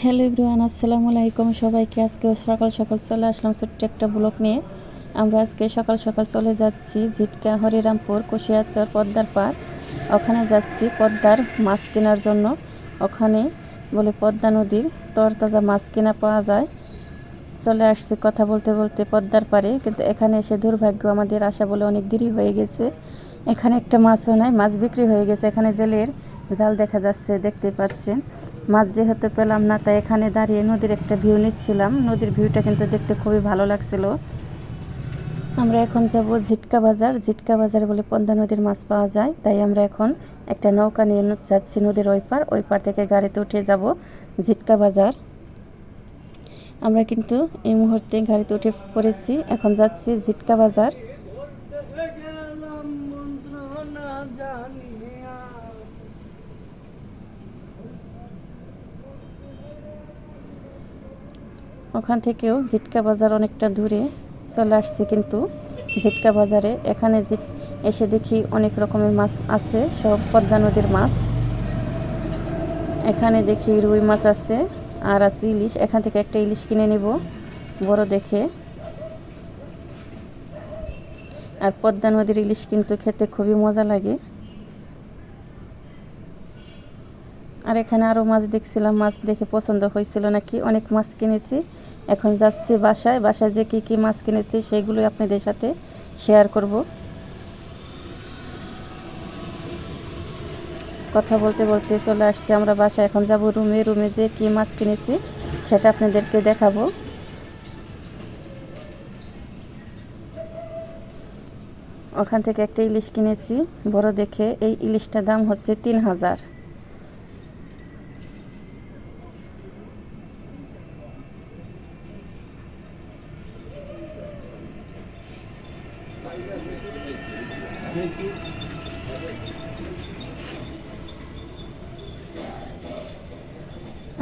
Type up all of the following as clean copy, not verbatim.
Hello everyone, আসসালামু আলাইকুম সবাইকে। আজকে সকাল সকাল চলে আসলাম ছোট্ট একটা ব্লগ নিয়ে। আমরা আজকে সকাল সকাল চলে যাচ্ছি ঝিটকা, হরিরামপুর, কুশিয়াচর, পদ্মার পাড়। ওখানে যাচ্ছি পদ্মার মাছ কেনার জন্য। ওখানে বলে পদ্মা নদীর তরতাজা মাছ কেনা পাওয়া যায়। চলে আসছি কথা বলতে বলতে পদ্মার পাড়ে, কিন্তু এখানে এসে দুর্ভাগ্য আমাদের আসা বলে অনেক দেরি হয়ে গেছে। এখানে একটা মাছও নাই, মাছ বিক্রি হয়ে গেছে। এখানে জেলের জাল দেখা যাচ্ছে, দেখতে পাচ্ছেন। মাছ যেহেতু পেলাম না, তাই এখানে দাঁড়িয়ে নদীর একটা ভিউ নিচ্ছিলাম। নদীর ভিউটা কিন্তু দেখতে খুবই ভালো লাগছিল। আমরা এখন যাব ঝিটকা বাজার। ঝিটকা বাজারে বলে পদ্মা নদীর মাছ পাওয়া যায়, তাই আমরা এখন একটা নৌকা নিয়ে যাচ্ছি নদীর ওই পার থেকে গাড়িতে উঠে যাব ঝিটকা বাজার। আমরা কিন্তু এই মুহূর্তে গাড়িতে উঠে পড়েছি, এখন যাচ্ছি ঝিটকা বাজার। ওখান থেকেও ঝিটকা বাজার অনেকটা দূরে চলে আসছি, কিন্তু ঝিটকা বাজারে এখানে এসে দেখি অনেক রকমের মাছ আছে, সব পদ্মা নদীর মাছ। এখানে দেখি রুই মাছ আছে আর আছে ইলিশ। এখান থেকে একটা ইলিশ কিনে নেব বড় দেখে। আর পদ্মা নদীর ইলিশ কিন্তু খেতে খুবই মজা লাগে। আর এখানে আরও মাছ দেখছিলাম, মাছ দেখে পছন্দ হয়েছিল নাকি, অনেক মাছ কিনেছি। এখন যাচ্ছি বাসায়। বাসায় যে কী কী মাছ কিনেছি সেগুলো আপনাদের সাথে শেয়ার করব। কথা বলতে বলতে চলে আসছি আমরা বাসায়। এখন যাব রুমে। রুমে যে কী মাছ কিনেছি সেটা আপনাদেরকে দেখাবো। ওখান থেকে একটা ইলিশ কিনেছি বড় দেখে। এই ইলিশটার দাম হচ্ছে 3000।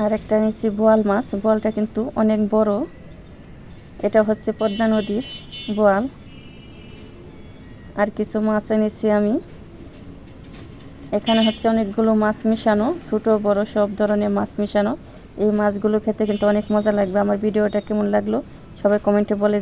আর একটা নিয়েছি বোয়াল মাছ। বোয়ালটা কিন্তু অনেক বড়। এটা হচ্ছে পদ্মা নদীর বোয়াল। আর কিছু মাছ এনেছি আমি। এখানে হচ্ছে অনেকগুলো মাছ মিশানো, ছোট বড় সব ধরনের মাছ মিশানো। এই মাছগুলো খেতে কিন্তু অনেক মজা লাগবে। আমার ভিডিওটা কেমন লাগলো সবাই কমেন্টে বলে